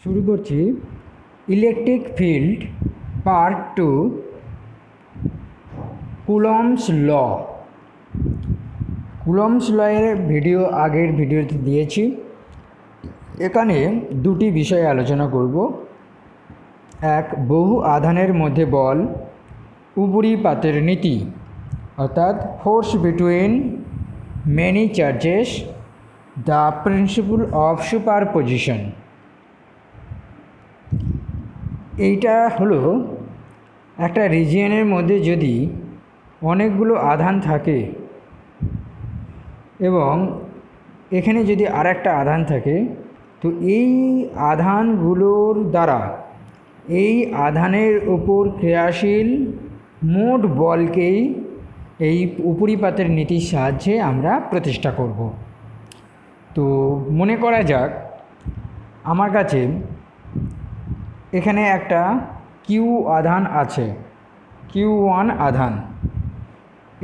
শুরু করছি electric field part 2 Coulomb's law. Coulomb's law এর আগের ভিডিওতে দিয়েছি। এখানে দুটি বিষয়ে আলোচনা করব। এক, বহু আধানের মধ্যে বল, উপরিপাতের নীতি, অর্থাৎ force between many charges, the principle of superposition. এইটা হলো একটা রিজিয়নের মধ্যে যদি অনেকগুলো আধান থাকে এবং এখানে যদি আর একটা আধান থাকে, তো এই আধানগুলোর দ্বারা এই আধানের উপর ক্রিয়াশীল মোট বলকেই এই উপরিপাতের নীতির সাহায্যে আমরা প্রতিষ্ঠা করব। তো মনে করা যাক আমার কাছে এখানে একটা কিউ আধান আছে, Q1 আধান,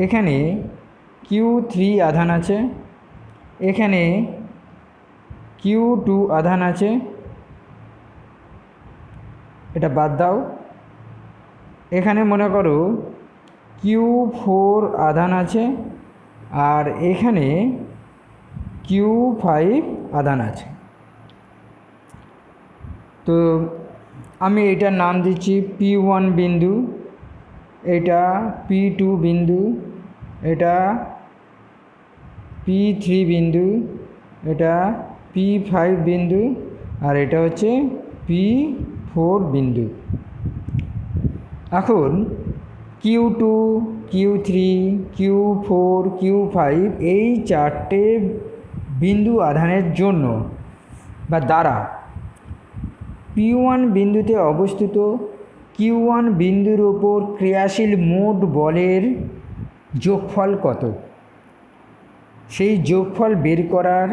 এখানে Q3 আধান আছে, এখানে Q2 আধান আছে, এটা বাদ দাও। এখানে মনে করো Q4 আধান আছে, আর এখানে Q5 আধান আছে। তো আমি এটার নাম দিচ্ছি P1 বিন্দু, এটা P2 বিন্দু, এটা P3 বিন্দু, এটা P5 বিন্দু, আর এটা হচ্ছে P4 বিন্দু। এখন Q2, Q3, Q4, Q5 এই চারটে বিন্দু আধানের জন্য বা দ্বারা P1 বিন্দুতে অবস্থিত Q1 বিন্দুর ওপর ক্রিয়াশীল মোট বলের যোগফল কত, সেই যোগফল বের করার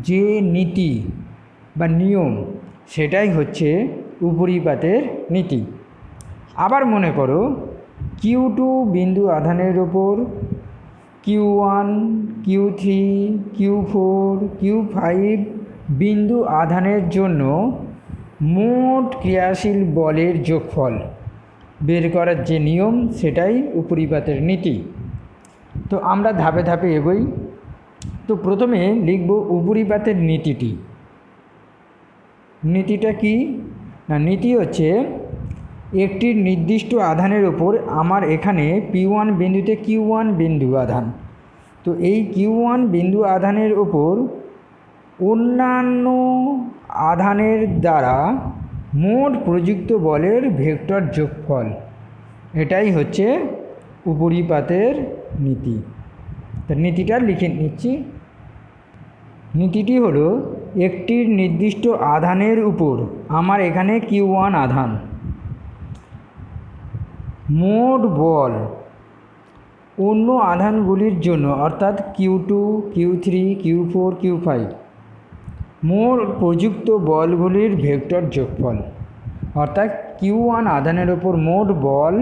যে নীতি বা নিয়ম, সেটাই হচ্ছে উপরিপাতের নীতি। আবার মনে করো Q2 বিন্দু আধানের ওপর Q1, Q3, Q4, Q5 বিন্দু আধানের জন্য মোট ক্রিয়াশীল বলের যোগফল বের করার যে নিয়ম, সেটাই উপরিপাতের নীতি। তো আমরা ধাপে ধাপে এগোই। তো প্রথমে লিখব উপরিপাতের নীতিটি। নীতিটা কি না, নীতি হচ্ছে একটি নির্দিষ্ট আধানের ওপর, আমার এখানে P1 বিন্দুতে Q1 বিন্দু আধান, তো এই Q1 বিন্দু আধানের ওপর অন্যান্য আধানের দ্বারা মোট প্রযুক্ত বলের ভেক্টর যোগফল, এটাই হচ্ছে উপরিপাতের নীতি। তার নীতিটা লিখে নিচ্ছি। নীতিটি হলো একটি নির্দিষ্ট আধানের উপর, আমার এখানে Q1 আধান, মোট বল অন্য আধানগুলির জন্য, অর্থাৎ Q2, Q3, Q4, Q5 মোট প্রযুক্ত বলগুলির ভেক্টর যোগফল, অর্থাৎ Q1 আধানের ওপর মোট বল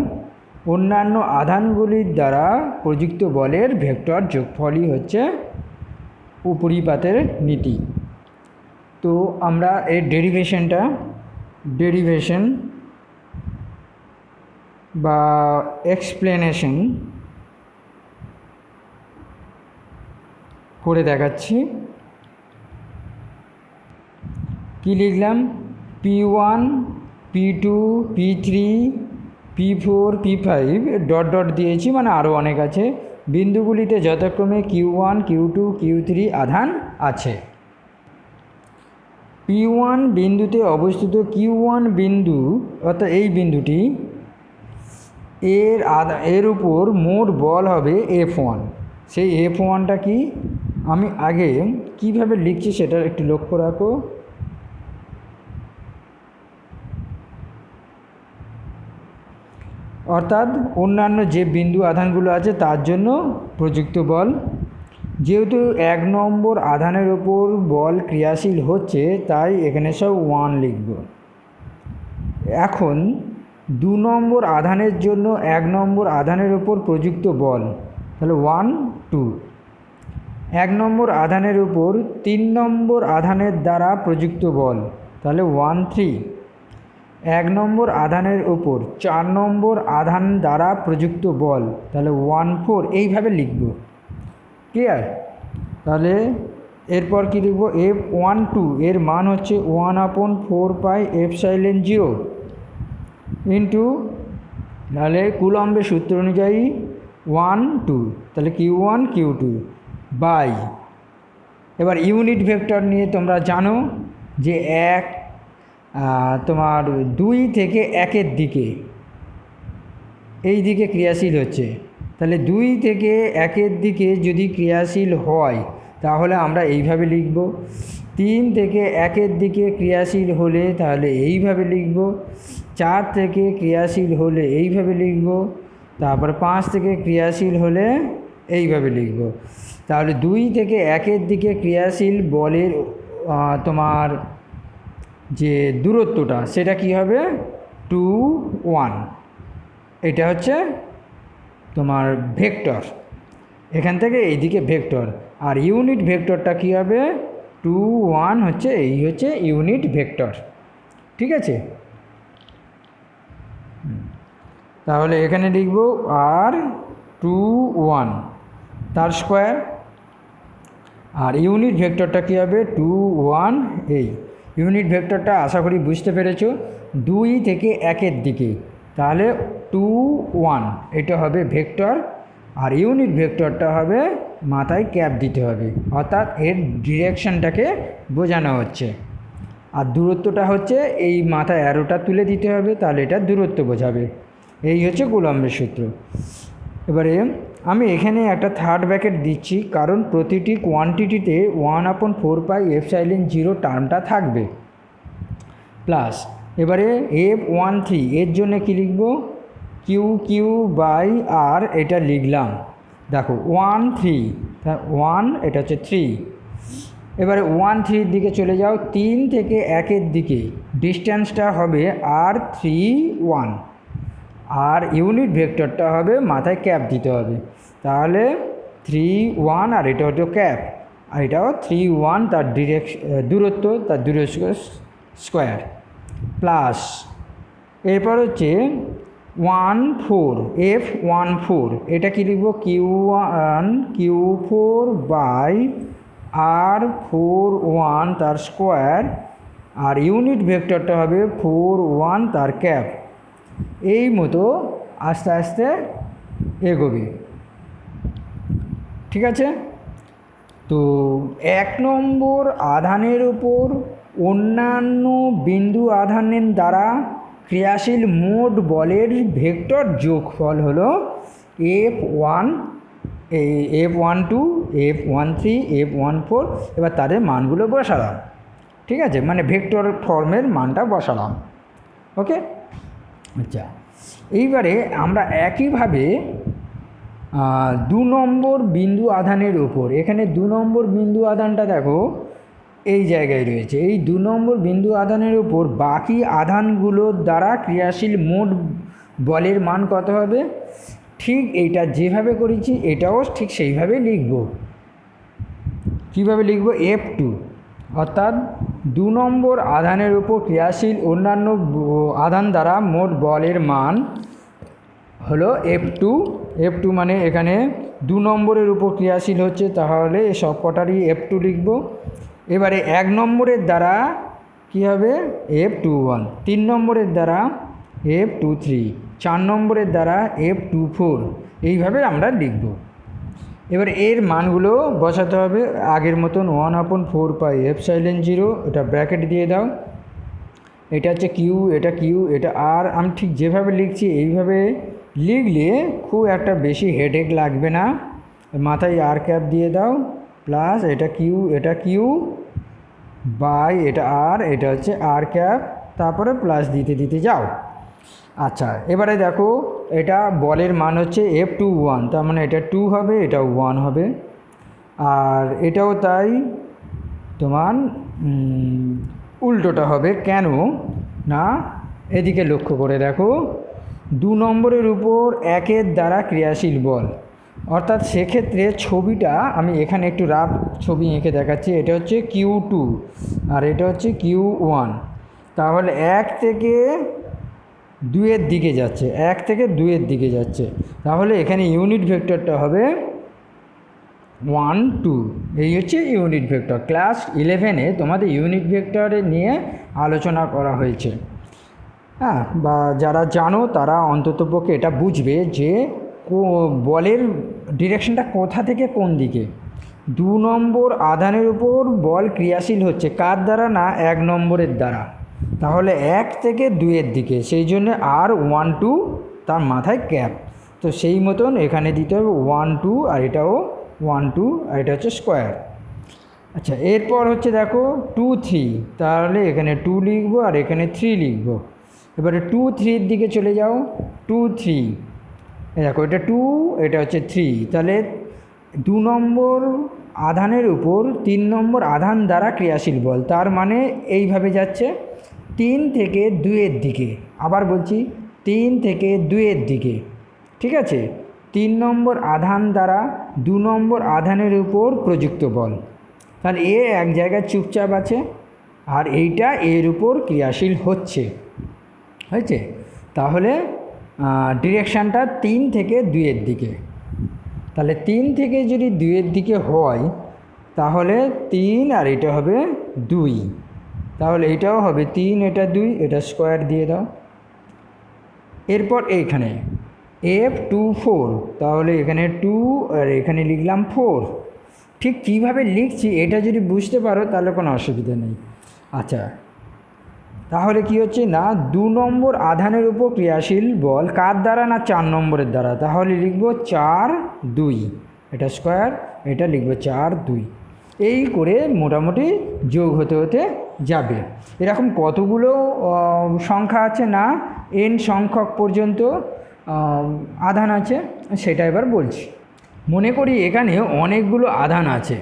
অন্যান্য আধানগুলির দ্বারা প্রযুক্ত বলের ভেক্টর যোগফলই হচ্ছে উপরিপাতের নীতি। তো আমরা এর ডেরিভেশন বা এক্সপ্লেনেশন করে দেখাচ্ছি। কি লিখলাম? P1, P2, P3, P4, P5 dot dot দিয়েছি, মানে আরও অনেক আছে। বিন্দুগুলিতে যথাক্রমে Q1, Q2, Q3 আধান আছে। P1 বিন্দুতে অবস্থিত Q1 বিন্দু, অর্থাৎ এই বিন্দুটি, এর উপর মোট বল হবে F1। সেই F1টা কি, আমি আগে কিভাবে লিখছি সেটা একটু লক্ষ্য রাখো। অর্থাৎ অন্যান্য যে বিন্দু আধানগুলো আছে তার জন্য প্রযুক্ত বল, যেহেতু 1 নম্বর আধানের ওপর বল ক্রিয়াশীল হচ্ছে, তাই এখানে সব 1 লিখব। এখন 2 নম্বর আধানের জন্য 1 নম্বর আধানের ওপর প্রযুক্ত বল, তাহলে 1, 2। 1 নম্বর আধানের উপর 3 নম্বর আধানের দ্বারা প্রযুক্ত বল, তাহলে 1 3। 1 নম্বর আধানের ওপর 4 নম্বর আধান দ্বারা প্রযুক্ত বল, তাহলে 1 4 এইভাবে লিখব। ক্লিয়ার? তাহলে এরপর কি লিখব, F12 এর মান হচ্ছে 1/4πε0 ইন্টু, তাহলে কুলম্বের সূত্র অনুযায়ী 1 2, তাহলে Q1 Q2 বাই, এবার ইউনিট ভেক্টর নিয়ে তোমরা জানো যে তোমার 2 থেকে 1-এর দিকে এই দিকে ক্রিয়াশীল হচ্ছে, তাহলে 2 থেকে 1-এর দিকে যদি ক্রিয়াশীল হয় তাহলে আমরা এইভাবে লিখব। 3 থেকে 1-এর দিকে ক্রিয়াশীল হলে তাহলে এইভাবে লিখব। 4 থেকে ক্রিয়াশীল হলে এইভাবে লিখব। তারপর 5 থেকে ক্রিয়াশীল হলে এইভাবে লিখব। তাহলে 2 থেকে 1-এর দিকে ক্রিয়াশীল বলের তোমার যে দূরত্বটা সেটা কি হবে 2 1, এটা হচ্ছে তোমার ভেক্টর, এখান থেকে এইদিকে ভেক্টর, আর ইউনিট ভেক্টরটা কি হবে 2 1 হচ্ছে, এই হচ্ছে ইউনিট ভেক্টর। ঠিক আছে? তাহলে এখানে লিখব আর 2 1 তার স্কোয়ার, আর ইউনিট ভেক্টরটা কী হবে 2 1 এই ইউনিট ভেক্টরটা আশা করি বুঝতে পেরেছ। 2 থেকে 1-এর দিকে তাহলে 2 1 এটা হবে ভেক্টর, আর ইউনিট ভেক্টরটা হবে মাথায় ক্যাপ দিতে হবে, অর্থাৎ এর ডিরেকশনটাকে বোঝানো হচ্ছে, আর দূরত্বটা হচ্ছে এই মাথায় অ্যারোটা তুলে দিতে হবে, তাহলে এটা দূরত্ব বোঝাবে। এই হচ্ছে কুলম্বের সূত্র। এবারে আমি এখানে একটা থার্ড ব্র্যাকেট দিচ্ছি, কারণ প্রতিটি কোয়ান্টিটিতে 1/4πε0 টার্মটা থাকবে, প্লাস এবারে F13 এর জন্য কি লিখব, QQ বাই আর, এটা লিখলাম। দেখো 1 3, 1 এটা হচ্ছে 3। এবারে 1 3 দিকে চলে যাও, 3 থেকে 1-এর দিকে ডিস্ট্যান্সটা হবে R3 1, আর ইউনিট ভেক্টরটা হবে মাথায় ক্যাপ দিতে হবে, তাহলে 3 1, আর এটা হচ্ছে ক্যাপ, আর এটাও 3 1 তার দূরত্ব, তার দূরত্ব স্কোয়ার, প্লাস এরপর হচ্ছে 1 4 F14, এটা কি লিখব Q1 Q4 বাই R4 1 তার স্কোয়ার, আর ইউনিট ভেক্টরটা হবে 4 1 তার ক্যাপ। এই মতো আস্তে আস্তে এগোবে। ঠিক আছে? তো 1 নম্বর আধানের উপর অন্যান্য বিন্দু আধানের দ্বারা ক্রিয়াশীল মোট বলের ভেক্টর যোগফল হলো F1 F12 F13 F14। এবার তাদের মানগুলো বসালাম। ঠিক আছে, মানে ভেক্টর ফর্মের মানটা বসালাম। ওকে, আচ্ছা, এইবারে আমরা একইভাবে 2 নম্বর বিন্দু আধানের উপর, এখানে 2 নম্বর বিন্দু আধানটা দেখো এই জায়গায় রয়েছে, এই 2 নম্বর বিন্দু আধানের উপর বাকি আধানগুলোর দ্বারা ক্রিয়াশীল মোট বলের মান কত হবে, ঠিক এইটা যেভাবে করেছি এটাও ঠিক সেইভাবে লিখব। কীভাবে লিখব, F2, অর্থাৎ 2 নম্বর আধানের উপর ক্রিয়াশীল অন্যান্য আধান দ্বারা মোট বলের মান হলো F2। F2 মানে এখানে 2 নম্বরের উপর ক্রিয়াশীল হচ্ছে, তাহলে সব কটারই F2 লিখব। এবারে 1 নম্বরের দ্বারা কী হবে F21, 3 নম্বরের দ্বারা F23, 4 নম্বরের দ্বারা F24, এইভাবে আমরা লিখব। এবার এর মানগুলো বসাতে হবে আগের মতন 1/4πε0, এটা ব্র্যাকেট দিয়ে দাও। এটা হচ্ছে কিউ, এটা কিউ, এটা আর। আমি ঠিক যেভাবে লিখছি এইভাবে লিখলে খুব একটা বেশি হেডেক লাগবে না। মাথায় আর ক্যাপ দিয়ে দাও, প্লাস এটা কিউ বাই এটা আর, এটা হচ্ছে আর ক্যাপ, তারপরে প্লাস দিতে দিতে যাও। আচ্ছা, এবারে দেখো এটা বলের মান হচ্ছে F21, তার মানে এটা 2 হবে, এটাও 1 হবে, আর এটাও তাই তোমার উল্টোটা হবে। কেন না, এদিকে লক্ষ্য করে দেখো, 2 নম্বরের উপর 1-এর দ্বারা ক্রিয়াশীল বল, অর্থাৎ সেক্ষেত্রে ছবিটা আমি এখানে একটু রাফ ছবি এঁকে দেখাচ্ছি। এটা হচ্ছে Q2 আর এটা হচ্ছে Q1। তাহলে 1 থেকে 2-এর দিকে যাচ্ছে, 1 থেকে 2-এর দিকে যাচ্ছে। তাহলে এখানে ইউনিট ভেক্টরটা হবে 1 2। এই হচ্ছে ইউনিট ভেক্টর। ক্লাস 11-এ তোমাদের ইউনিট ভেক্টর নিয়ে আলোচনা করা হয়েছে। হ্যাঁ, বা যারা জানো তারা অন্ততপক্ষে এটা বুঝবে যে বলের ডিরেকশনটা কোথা থেকে কোন দিকে। 2 নম্বর আধানের উপর বল ক্রিয়াশীল হচ্ছে কার দ্বারা? না 1 নম্বরের দ্বারা। তাহলে 1 থেকে 2-এর দিকে, সেই জন্য আর 1 2 তার মাথায় ক্যাপ। তো সেই মতন এখানে দিতে হবে 1 2, আর এটাও 1 2, আর এটা হচ্ছে স্কোয়ার। আচ্ছা, এরপর হচ্ছে দেখো 2 3, তাহলে এখানে 2 লিখবো আর এখানে 3 লিখবো। এবারে 2 3-এর দিকে চলে যাও, 2 3, দেখো এটা 2, এটা হচ্ছে 3। তাহলে 2 নম্বর আধানের উপর 3 নম্বর আধান দ্বারা ক্রিয়াশীল বল, তার মানে এইভাবে যাচ্ছে 3 থেকে 2-এর দিকে। আবার বলছি 3 থেকে 2-এর দিকে, ঠিক আছে। 3 নম্বর আধান দ্বারা 2 নম্বর আধানের উপর প্রযুক্ত বল। তাহলে এ এক জায়গায় চুপচাপ আছে আর এইটা এর উপর ক্রিয়াশীল হচ্ছে, হয়েছে। তাহলে ডিরেকশানটা 3 থেকে 2-এর দিকে। তাহলে 3 থেকে যদি 2-এর দিকে হয় তাহলে 3 আর এটা হবে 2, তাহলে এটাও হবে 3, এটা 2, এটা স্কোয়ার দিয়ে দাও। এরপর এইখানে F2 4, তাহলে এখানে 2 আর এখানে লিখলাম 4। ঠিক কীভাবে লিখছি এটা যদি বুঝতে পারো তাহলে কোনো অসুবিধা নেই। আচ্ছা, তাহলে কি হচ্ছে না 2 নম্বর আধানের উপর ক্রিয়াশীল বল কার দ্বারা? না 4 নম্বরের দ্বারা। তাহলে লিখব 4 2, এটা স্কোয়ার, এটা লিখব 4 2। এই করে মোটামুটি যোগ হতে হতে যাবে। এরকম কতগুলো সংখ্যা আছে? না n সংখ্যক পর্যন্ত আধান আছে, সেটা এবার বলছি। মনে করি এখানে অনেকগুলো আধান আছে,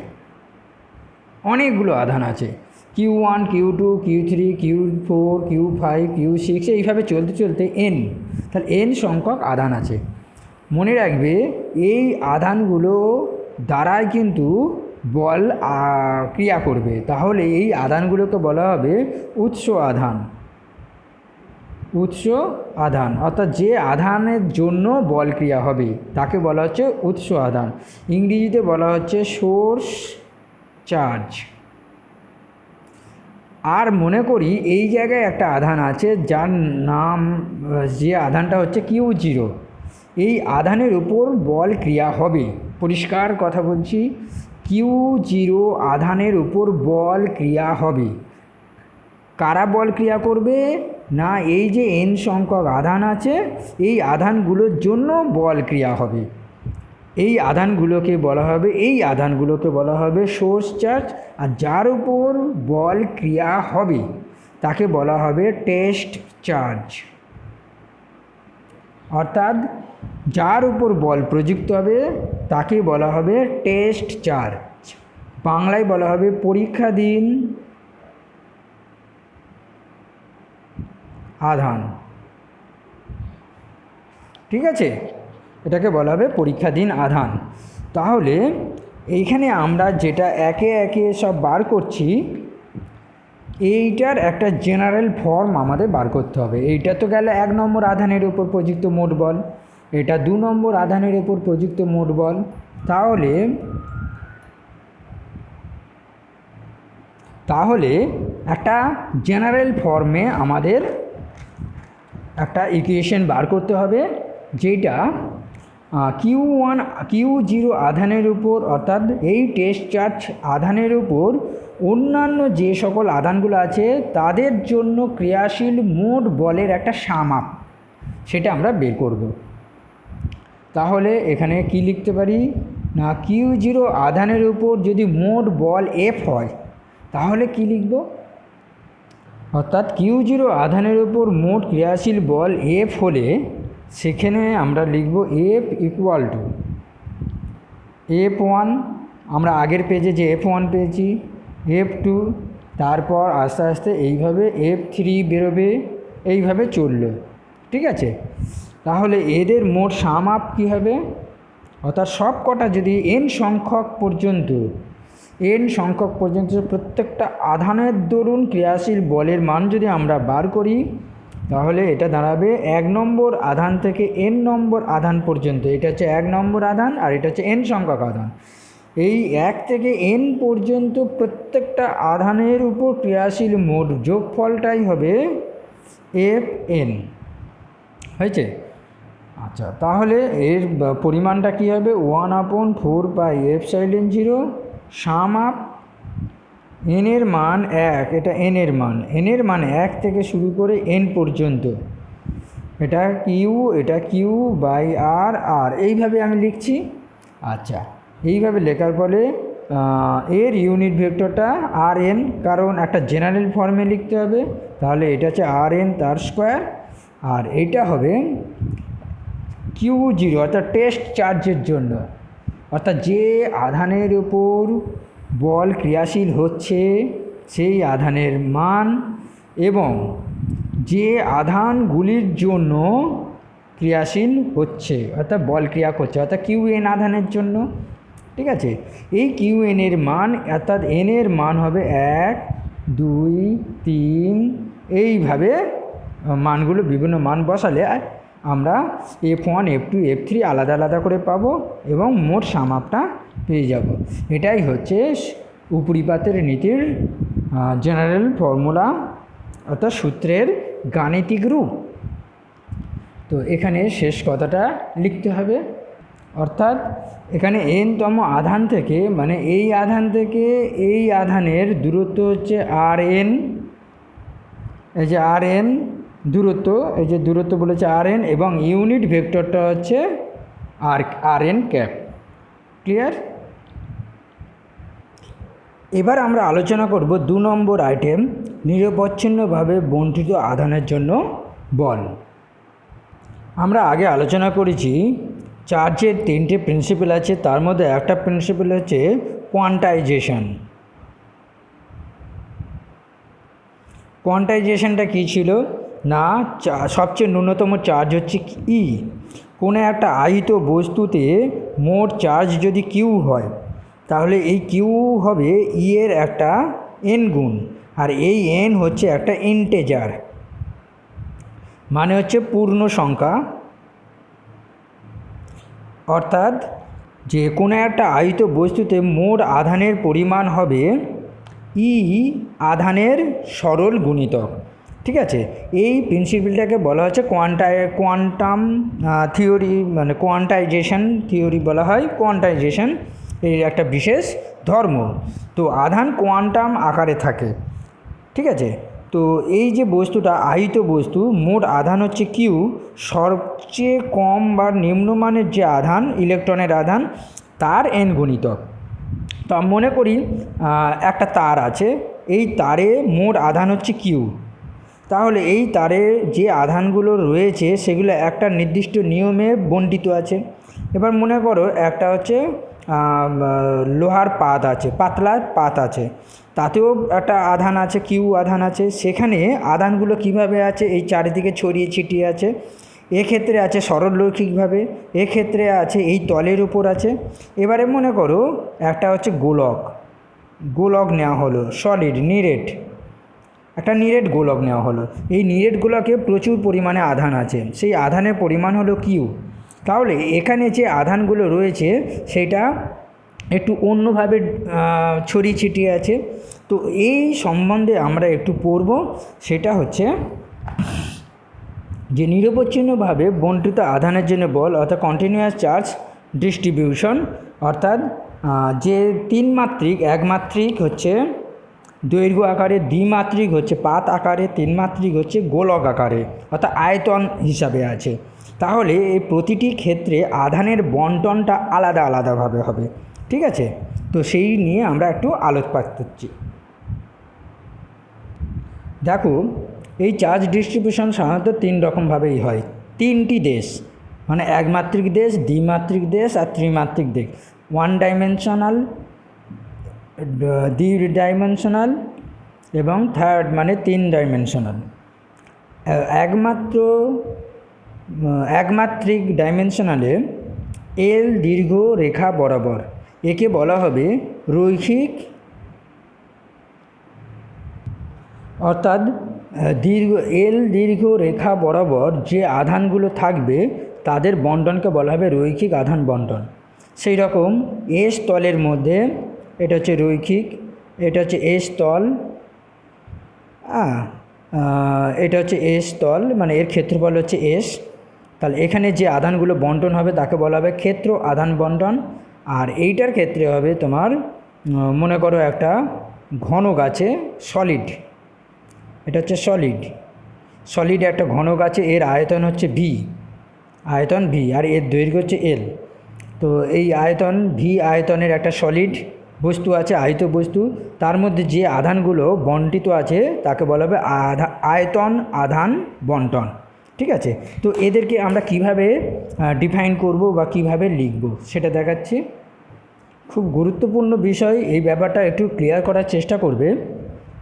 অনেকগুলো আধান আছে, Q1 Q2 Q3 Q4 Q5 Q6, এইভাবে চলতে চলতে n, তাহলে n সংখ্যক আধান আছে। মনে রাখবে এই আধানগুলো দ্বারাই কিন্তু বল ক্রিয়া করবে। তাহলে এই আধানগুলোকে বলা হবে উৎস আধান। উৎস আধান অর্থাৎ যে আধানের জন্য বল ক্রিয়া হবে তাকে বলা হচ্ছে উৎস আধান। ইংরেজিতে বলা হচ্ছে সোর্স চার্জ। আর মনে করি এই জায়গায় একটা আধান আছে যার নাম, যে আধানটা হচ্ছে Q0। এই আধানের উপর বল ক্রিয়া হবে। পরিষ্কার কথা বলছি, Q0 আধানের উপর বল ক্রিয়া হবে। কারা বল ক্রিয়া করবে? না এই যে n সংখ্যক আধান আছে, এই আধানগুলোর জন্য বল ক্রিয়া হবে। এই আধানগুলোকে বলা হবে সোর্স চার্জ। আর যার উপর বল ক্রিয়া হবে তাকে বলা হবে টেস্ট চার্জ। অর্থাৎ যার উপর বল প্রযুক্ত হবে তাকে বলা হবে টেস্ট চার্জ। বাংলায় বলা হবে পরীক্ষাধীন আধান, ঠিক আছে, এটাকে বলা হবে পরীক্ষাধীন আধান। তাহলে এইখানে আমরা যেটা একে একে সব বার করছি, এইটার একটা জেনারেল ফর্ম আমাদের বার করতে হবে। এইটা তো গেল 1 নম্বর আধানের উপর প্রযুক্ত মোট বল, এটা 2 নম্বর আধানের উপর প্রযুক্ত মোট বল। তাহলে একটা জেনারেল ফর্মে আমাদের একটা ইকুয়েশন বার করতে হবে, যেটা Q0 আধানের উপর, অর্থাৎ এই টেস্ট চার্জ আধানের উপর অন্যান্য যে সকল আধানগুলো আছে তাদের জন্য ক্রিয়াশীল মোট বলের একটা সামাপ, সেটা আমরা বের করব। তাহলে এখানে কি লিখতে পারি? না Q0 আধানের উপর যদি মোট বল F হয় তাহলে কি লিখব? অর্থাৎ Q0 আধানের উপর মোট ক্রিয়াশীল বল F হলে সেখানে আমরা লিখব F ইকুয়াল টু F1, আমরা আগের পেজে যে F1 পেয়েছি, F2, তারপর আস্তে আস্তে এইভাবে F3 বেরোবে, এইভাবে চলল, ঠিক আছে। তাহলে এদের মোট সামাপ কী হবে? অর্থাৎ সব কটা যদি n সংখ্যক পর্যন্ত এন সংখ্যক পর্যন্ত প্রত্যেকটা আধানের দরুন ক্রিয়াশীল বলের মান যদি আমরা বার করি তাহলে এটা দাঁড়াবে 1 নম্বর আধান থেকে n নম্বর আধান পর্যন্ত। এটা হচ্ছে 1 নম্বর আধান আর এটা হচ্ছে n সংখ্যক আধান। এই 1 থেকে n পর্যন্ত প্রত্যেকটা আধানের উপর ক্রিয়াশীল মোট যোগফলটাই হবে Fn। হয়েছে? আচ্ছা, তাহলে এর পরিমাণটা কী হবে? 1/4πε0 সাম আপ n এর মান 1, এটা n এর মান 1 থেকে শুরু করে n পর্যন্ত। এটা কিউ, এটা কিউ বাই আর আর এইভাবে আমি লিখছি। আচ্ছা, এইভাবে লেখার ফলে এর ইউনিট ভেক্টরটা আর এন, কারণ একটা জেনারেল ফর্মে লিখতে হবে, তাহলে এটা হচ্ছে আর এন তার স্কোয়ার, আর এইটা হবে Q0 অর্থাৎ টেস্ট চার্জের জন্য, অর্থাৎ যে আধানের উপর বল ক্রিয়াশীল হচ্ছে সেই আধানের মান এবং যে আধানগুলির জন্য ক্রিয়াশীল হচ্ছে অর্থাৎ বল ক্রিয়া করছে অর্থাৎ Qn আধানের জন্য। ঠিক আছে, এই Qn এর মান অর্থাৎ n এর মান হবে 1, 2, 3, এইভাবে মানগুলো বিভিন্ন মান বসালে আমরা F1, F2, F3 আলাদা আলাদা করে পাবো এবং মোট সামাপটা পেয়ে যাব। এটাই হচ্ছে উপরিপাতের নীতির জেনারেল ফর্মুলা অর্থাৎ সূত্রের গাণিতিক রূপ। তো এখানে শেষ কথাটা লিখতে হবে, অর্থাৎ এখানে n-তম আধান থেকে মানে এই আধান থেকে এই আধানের দূরত্ব হচ্ছে Rn, এই যে Rn দূরত্ব, এই যে দূরত্ব বলেছে Rn এবং ইউনিট ভেক্টরটা হচ্ছে Rn ক্যাপ। ক্লিয়ার? এবার আমরা আলোচনা করব 2 নম্বর আইটেম, নিরবচ্ছিন্নভাবে বণ্টিত আধানের জন্য বল। আমরা আগে আলোচনা করেছি চার্জের 3টে প্রিন্সিপাল আছে, তার মধ্যে একটা প্রিন্সিপাল হচ্ছে কোয়ান্টাইজেশন। কোয়ান্টাইজেশনটা কী ছিল না, সবচেয়ে ন্যূনতম চার্জ হচ্ছে ই। কোনো একটা আহিত বস্তুতে মোট চার্জ যদি কিউ হয় তাহলে এই কিউ হবে ই এর একটা এন গুণ, আর এই এন হচ্ছে একটা ইন্টেজার, মানে হচ্ছে পূর্ণ সংখ্যা। অর্থাৎ যে কোনো একটা আহিত বস্তুতে মোট আধানের পরিমাণ হবে ই আধানের সরল গুণিতক। ঠিক আছে, এই প্রিন্সিপালটাকে বলা হচ্ছে কোয়ান্টাম থিওরি, মানে কোয়ান্টাইজেশন থিওরি বলা হয়। কোয়ান্টাইজেশন এর একটা বিশেষ ধর্ম। তো আধান কোয়ান্টাম আকারে থাকে। ঠিক আছে, তো এই যে বস্তুটা আহিত বস্তু, মোট আধান হচ্ছে কিউ, সবচেয়ে কম বা নিম্নমানের যে আধান ইলেকট্রনের আধান তার এন গুণিতক। তো মনে করি একটা তার আছে, এই তারে মোট আধান হচ্ছে কিউ, তাহলে এই তারে যে আধানগুলো রয়েছে সেগুলো একটা নির্দিষ্ট নিয়মে বণ্টিত আছে। এবার মনে করো একটা হচ্ছে লোহার পাত আছে, পাতলা পাত আছে, তাতেও একটা আধান আছে, কিউ আধান আছে। সেখানে আধানগুলো কিভাবে আছে, এই চারিদিকে ছড়িয়ে ছিটিয়ে আছে। এক্ষেত্রে আছে সরলরৈখিকভাবে, এক্ষেত্রে আছে এই তলের উপর আছে। এবারে মনে করো একটা হচ্ছে গোলক নেওয়া হলো, সলিড নিরেট, একটা নিরেট গোলক নেওয়া হলো। এই নিরেট গোলকে প্রচুর পরিমাণে আধান আছে, সেই আধানের পরিমাণ হলো কিউ। তাহলে এখানে যে আধানগুলো রয়েছে সেটা একটু অন্যভাবে ছড়িয়ে ছিটিয়ে আছে। তো এই সম্বন্ধে আমরা একটু পড়ব, সেটা হচ্ছে যে নিরবচ্ছিন্নভাবে বণ্টিত আধানের জন্য বল অর্থাৎ কন্টিনিউয়াস চার্জ ডিস্ট্রিবিউশন, অর্থাৎ যে তিনমাত্রিক, একমাত্রিক হচ্ছে দৈর্ঘ্য আকারে, দ্বিমাত্রিক হচ্ছে পাত আকারে, তিনমাত্রিক হচ্ছে গোলক আকারে অর্থাৎ আয়তন হিসাবে আছে। তাহলে এই প্রতিটি ক্ষেত্রে আধানের বণ্টনটা আলাদা আলাদাভাবে হবে। ঠিক আছে, তো সেই নিয়ে আমরা একটু আলোকপাত করছি। দেখো, এই চার্জ ডিস্ট্রিবিউশন সাধারণত 3 রকমভাবেই হয়। 3টি দেশ, মানে একমাত্রিক দেশ, দ্বিমাত্রিক দেশ আর ত্রিমাত্রিক দেশ। 1 ডাইমেনশনাল, 2 ডাইমেনশনাল এবং 3rd মানে 3 ডাইমেনশনাল। একমাত্রিক ডাইমেনশনালে এল দীর্ঘ রেখা বরাবর, একে বলা হবে রৈখিক অর্থাৎ দীর্ঘ রেখা বরাবর যে আধানগুলো থাকবে তাদের বন্টনকে বলা হবে রৈখিক আধান বন্টন। সেই রকম এস তলের মধ্যে এটা হচ্ছে রৈখিক, এটা হচ্ছে এস তল, এটা হচ্ছে এস তল, মানে এর ক্ষেত্রফল হচ্ছে এস। তাহলে এখানে যে আধানগুলো বন্টন হবে তাকে বলা হবে ক্ষেত্র আধান বন্টন। আর এইটার ক্ষেত্রে হবে তোমার মনে করো একটা ঘনক আছে সলিড, এটা হচ্ছে সলিড একটা ঘনক আছে, এর আয়তন হচ্ছে ভি, আয়তন ভি, আর এর দৈর্ঘ্য হচ্ছে এল। তো এই আয়তন ভি আয়তনের একটা সলিড বস্তু আছে, আয়ত বস্তু, তার মধ্যে যে আধানগুলো বন্টিত আছে তাকে বলা হবে আয়তন আধান বন্টন। ঠিক আছে, তো এদেরকে আমরা কিভাবে ডিফাইন করব বা কিভাবে লিখব সেটা দেখাচ্ছি। খুব গুরুত্বপূর্ণ বিষয়, এই ব্যাপারটা একটু ক্লিয়ার করার চেষ্টা করবে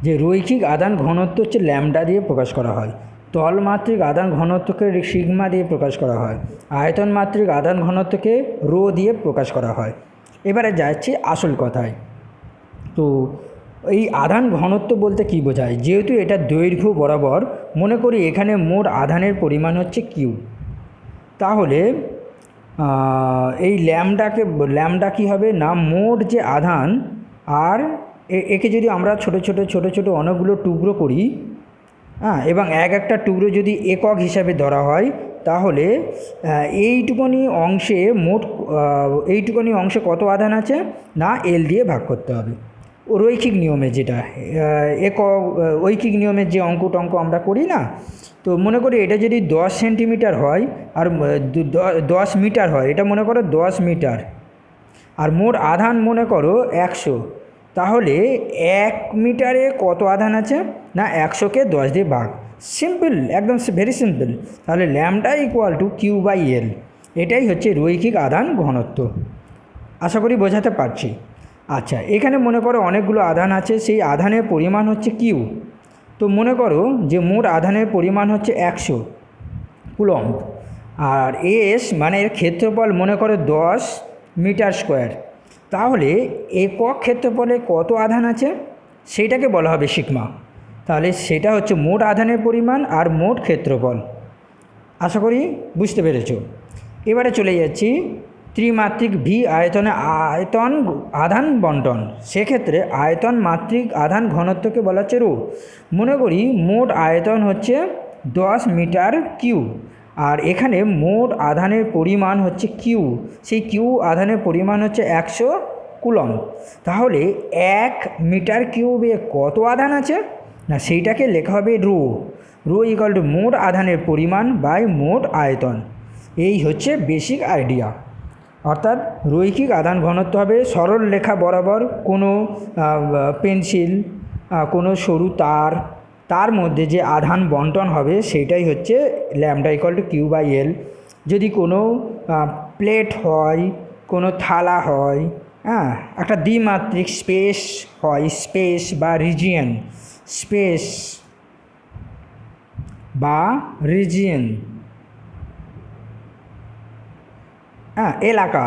যে রৈখিক আধান ঘনত্ব হচ্ছে ল্যামডা দিয়ে প্রকাশ করা হয়, তলমাত্রিক আধান ঘনত্বকে সিগমা দিয়ে প্রকাশ করা হয়, আয়তন মাত্রিক আধান ঘনত্বকে রো দিয়ে প্রকাশ করা হয়। এবারে যাচ্ছি আসল কথায়। তো এই আধান ঘনত্ব বলতে কি বোঝায়, যেহেতু এটা দৈর্ঘ্য বরাবর, মনে করি এখানে মোট আধানের পরিমাণ হচ্ছে কিউ, তাহলে এই ল্যামডা কী হবে না, মোট যে আধান, আর একে যদি আমরা ছোট ছোট অনেকগুলো টুকরো করি, এবং একটা টুকরো যদি একক হিসাবে ধরা হয়, তাহলে এইটুকুনি অংশে কত আধান আছে না এল দিয়ে ভাগ করতে হবে। রৈখিক নিয়মে যেটা ঐকিক নিয়মের যে টঙ্ক আমরা করি না, তো মনে করি এটা যদি 10 সেন্টিমিটার হয় আর 10 মিটার হয়, এটা মনে করো 10 মিটার, আর মোট আধান মনে করো 100, তাহলে 1 মিটারে কত আধান আছে না 100কে 10 দিয়ে ভাগ, সিম্পল, একদম ভেরি সিম্পল। তাহলে lambda equal to Q by L, এটাই হচ্ছে রৈখিক আধান ঘনত্ব। আশা করি বোঝাতে পারছি। আচ্ছা, এখানে মনে করো অনেকগুলো আধান আছে, সেই আধানের পরিমাণ হচ্ছে কিউ। তো মনে করো যে মোট আধানের পরিমাণ হচ্ছে 100 কুলম্ব, আর এস মানে এর ক্ষেত্রফল মনে করো 10 মিটার স্কোয়ার, তাহলে একক ক্ষেত্রফলে কত আধান আছে সেইটাকে বলা হবে সিগমা। তাহলে সেটা হচ্ছে মোট আধানের পরিমাণ আর মোট ক্ষেত্রফল। আশা করি বুঝতে পেরেছ। এবারে চলে যাচ্ছি ত্রিমাত্রিক ভি আয়তনে আয়তন আধান বন্টন। সেক্ষেত্রে আয়তন মাত্রিক আধান ঘনত্বকে বলা হচ্ছে রো। মনে করি মোট আয়তন হচ্ছে 10 মিটার কিউ, আর এখানে মোট আধানের পরিমাণ হচ্ছে কিউ, সেই কিউ আধানের পরিমাণ হচ্ছে 100 কুলম্ব। তাহলে 1 মিটার কিউবে কত আধান আছে না সেইটাকে লেখা হবে রো ইকুয়াল টু মোট আধানের পরিমাণ বাই মোট আয়তন। এই হচ্ছে বেসিক আইডিয়া। অর্থাৎ রৈখিক আধান ঘনত্ব হবে সরল রেখা বরাবর কোনো পেন্সিল, কোনো সরু তার মধ্যে যে আধান বন্টন হবে সেইটাই হচ্ছে lambda equal to Q by L. যদি কোনো প্লেট হয়, কোনো থালা হয়, একটা দ্বিমাত্রিক স্পেস হয়, স্পেস বা রিজিয়ন, এলাকা,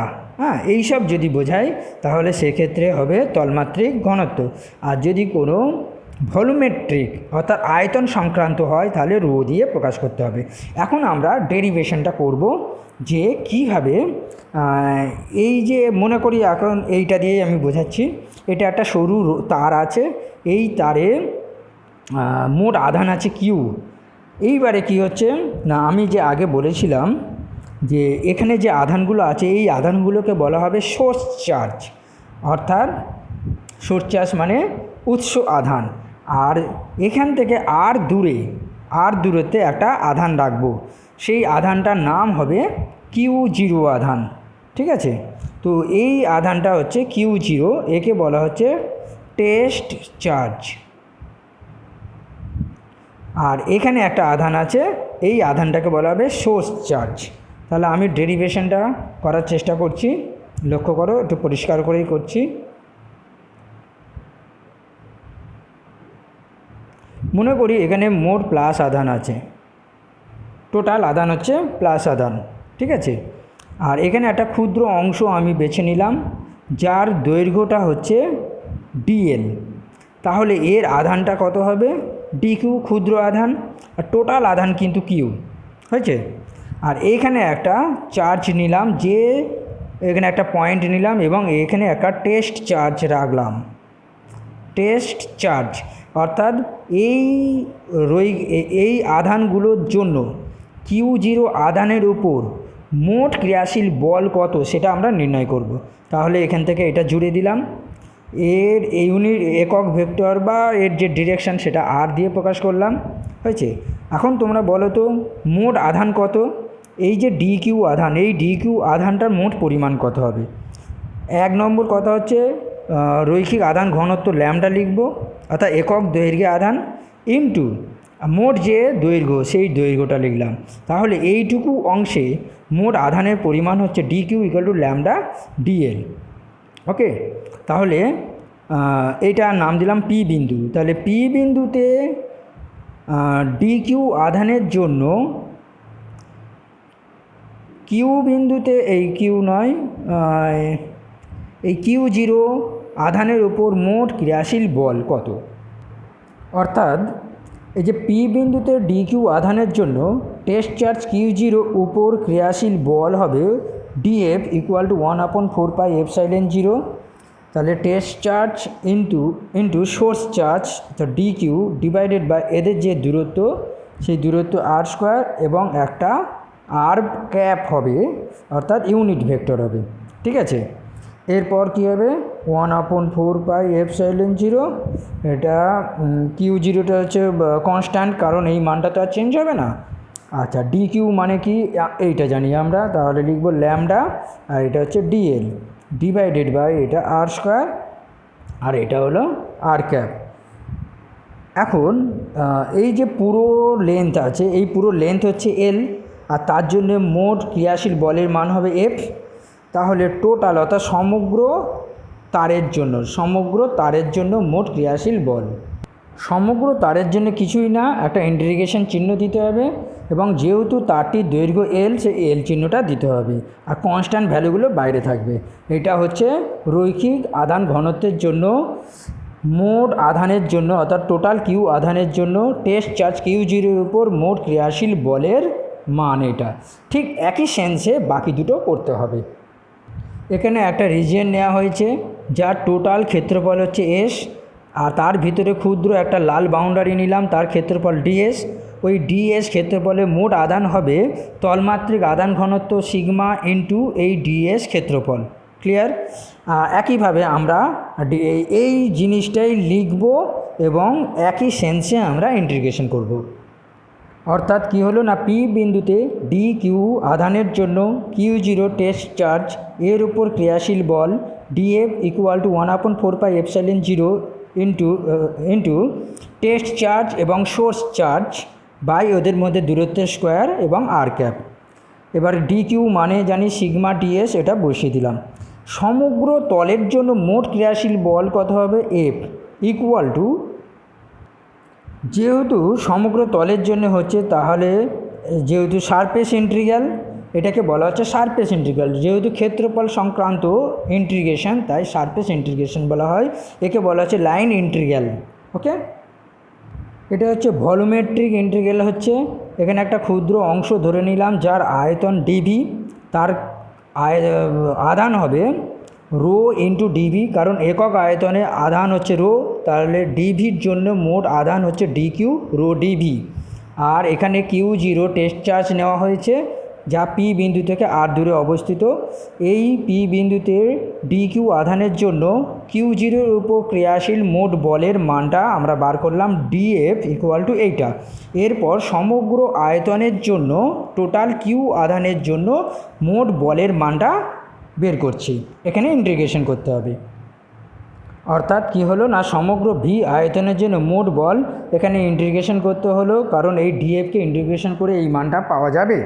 এইসব যদি বোঝায় তাহলে সেক্ষেত্রে হবে তলমাত্রিক ঘনত্ব। আর যদি কোনো ভলিউমেট্রিক অর্থাৎ আয়তন সংক্রান্ত হয় তাহলে রো দিয়ে প্রকাশ করতে হবে। এখন আমরা ডেরিভেশনটা করব যে কীভাবে, এই যে মনে করি এখন এইটা দিয়েই আমি বোঝাচ্ছি। এটা একটা সরু তার আছে, এই তারে মোট আধান আছে কিউ। এইবারে কি হচ্ছে না, আমি যে আগে বলেছিলাম যে এখানে যে আধানগুলো আছে এই আধানগুলোকে বলা হবে সোর্স চার্জ, অর্থাৎ সোর্স চার্জ মানে উৎস আধান। আর এখান থেকে আর দূরেতে একটা আধান রাখবো, সেই আধানটার নাম হবে Q0 আধান। ঠিক আছে, তো এই আধানটা হচ্ছে Q0, একে বলা হচ্ছে টেস্ট চার্জ। আর এখানে একটা আধান আছে, এই আধানটাকে বলা হবে সোর্স চার্জ। তাহলে আমি ডেরিভেশনটা করার চেষ্টা করছি, লক্ষ্য করো, একটু পরিষ্কার করেই করছি। মনে করি এখানে মোট প্লাস আধান আছে, টোটাল আধান হচ্ছে প্লাস আধান। ঠিক আছে, আর এখানে একটা ক্ষুদ্র অংশ আমি বেছে নিলাম যার দৈর্ঘ্যটা হচ্ছে ডিএল। তাহলে এর আধানটা কত হবে ডি কিউ ক্ষুদ্র আধান, আর টোটাল আধান কিন্তু কিউ হয়েছে। আর এইখানে একটা চার্জ নিলাম, যে এখানে একটা পয়েন্ট নিলাম এবং এখানে একটা টেস্ট চার্জ রাখলাম, টেস্ট চার্জ। অর্থাৎ এই আধানগুলোর জন্য Q0 আধানের উপর মোট ক্রিয়াশীল বল কত সেটা আমরা নির্ণয় করব। তাহলে এখান থেকে এটা জুড়ে দিলাম, এর ইউনিট একক ভেক্টর বা এর যে ডিরেকশান সেটা আর দিয়ে প্রকাশ করলাম, হয়েছে। এখন তোমরা বলো তো মোট আধান কত? এই যে ডি কিউ আধান, এই ডি কিউ আধানটার মোট পরিমাণ কত হবে? 1 নম্বর কথা হচ্ছে রৈখিক আধান ঘনত্ব ল্যামডা লিখব, অর্থাৎ একক দৈর্ঘ্যে আধান ইনটু মোট যে দৈর্ঘ্য সেই দৈর্ঘ্যটা লিখলাম। তাহলে এইটুকু অংশে মোট আধানের পরিমাণ হচ্ছে d q equal to lambda dl. Okay, তাহলে এইটার নাম দিলাম পি বিন্দু। তাহলে পি বিন্দুতে ডি কিউ আধানের জন্য কিউ বিন্দুতে এই কিউ নয়, এই Q0 আধানের উপর মোট ক্রিয়াশীল বল কত? অর্থাৎ এই যে পি বিন্দুতে ডি কিউ আধানের জন্য টেস্ট চার্জ Q0 উপর ক্রিয়াশীল বল হবে ডিএফ ইকুয়াল টু 1/4πε0। তাহলে test charge into source charge তো ডি কিউ ডিভাইডেড বাই এদের যে দূরত্ব সেই দূরত্ব আর স্কোয়ার এবং একটা আর ক্যাপ হবে, অর্থাৎ ইউনিট ভেক্টর হবে। ঠিক আছে, এরপর কী হবে 1/4πε0। এটা Q0টা হচ্ছে কনস্ট্যান্ট, কারণ এই মানটা তো আর চেঞ্জ হবে না। আচ্ছা, ডি কিউ মানে কি এইটা জানি আমরা, তাহলে লিখব ল্যামডা, আর এটা হচ্ছে ডিএল ডিভাইডেড বাই এটা আর স্কোয়ার, আর এটা হলো আর ক্যাপ। এখন এই যে পুরো লেন্থ আছে, এই পুরো লেন্থ হচ্ছে এল, আর তার জন্য মোট ক্রিয়াশীল বলের মান হবে এফ। তাহলে টোটাল অর্থাৎ সমগ্র তারের জন্য মোট ক্রিয়াশীল বল, সমগ্র তারের জন্য কিছুই না, একটা ইন্টিগ্রেশন চিহ্ন দিতে হবে, এবং যেহেতু তারটির দৈর্ঘ্য এল, সেই এল চিহ্নটা দিতে হবে, আর কনস্ট্যান্ট ভ্যালুগুলো বাইরে থাকবে। এটা হচ্ছে রৈখিক আধান ঘনত্বের জন্য মোট আধানের জন্য, অর্থাৎ টোটাল কিউ আধানের জন্য টেস্ট চার্জ Q0 উপর মোট ক্রিয়াশীল বলের মান। এটা ঠিক একই সেন্সে বাকি দুটো করতে হবে। এখানে একটা রিজিয়ন নেওয়া হয়েছে যার টোটাল ক্ষেত্রফল হচ্ছে এস, আর তার ভিতরে ক্ষুদ্র একটা লাল বাউন্ডারি নিলাম, তার ক্ষেত্রফল ডিএস। ওই ডিএস ক্ষেত্রফলে মোট আধান হবে তলমাত্রিক আধান ঘনত্ব সিগমা ইন্টু এই ডিএস ক্ষেত্রফল। ক্লিয়ার? একইভাবে আমরা এই জিনিসটাই লিখব এবং একই সেন্সে আমরা ইন্টিগ্রেশন করব। অর্থাৎ কি হলো না, পি বিন্দুতে ডি কিউ আধানের জন্য Q0 টেস্ট চার্জ এর উপর ক্রিয়াশীল বল dF equal to 1/4πε0 into test charge এবং সোর্স চার্জ বাই ওদের মধ্যে দূরত্বের স্কোয়ার এবং আর ক্যাপ। এবার ডি কিউ মানে জানি সিগমা ডিএস, এটা বসিয়ে দিলাম। সমগ্র তলের জন্য মোট ক্রিয়াশীল বল কত হবে? এফ ইকুয়াল টু, যেহেতু সমগ্র তলের জন্য হচ্ছে, তাহলে যেহেতু সারফেস ইন্টিগ্রাল, এটাকে বলা হচ্ছে সারফেস ইন্টিগ্রাল। যেহেতু ক্ষেত্রফল সংক্রান্ত ইন্টিগ্রেশন, তাই সারফেস ইন্টিগ্রেশন বলা হয়। একে বলা হচ্ছে লাইন ইন্টিগ্রাল। ওকে, এটা হচ্ছে ভলিউমেট্রিক ইন্টিগ্রাল। হচ্ছে এখানে একটা ক্ষুদ্র অংশ ধরে নিলাম যার আয়তন ডিভি, তার আধান হবে রো ইন্টু ডিভি, কারণ একক আয়তনে আধান হচ্ছে রো, তাহলে ডিভির জন্য মোট আধান হচ্ছে ডি কিউ রো ডিভি। আর এখানে Q0 টেস্ট চার্জ নেওয়া হয়েছে যা পি বিন্দু থেকে আর দূরে অবস্থিত। এই পি বিন্দুতে ডি কিউ আধানের জন্য Q0 এর উপর ক্রিয়াশীল মোট বলের মানটা আমরা বার করলাম ডিএফ ইকুয়াল টু এইটা। এরপর সমগ্র আয়তনের জন্য টোটাল কিউ আধানের জন্য মোট বলের মানটা বের করছি, এখানে ইন্টিগ্রেশন করতে হবে। অর্থাৎ কি হলো না, সমগ্র ভি আয়তনের জন্য মোট বল এখানে ইন্টিগ্রেশন করতে হলো, কারণ এই ডিএফকে ইন্টিগ্রেশন করে এই মানটা পাওয়া যাবে।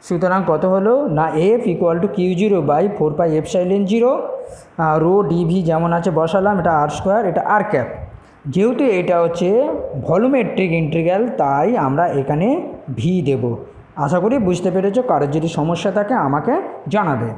সুতরাং কত হলো না, F equal to Q0/4πε0 rho d v যেমন আছে বসালাম, এটা আর স্কোয়ার, এটা আর ক্যাপ। যেহেতু এটা হচ্ছে ভলিউমেট্রিক ইন্টিগ্রাল, তাই আমরা এখানে ভি দেব। আশা করি বুঝতে পেরেছো। কারোর যদি সমস্যা থাকে আমাকে জানাবে।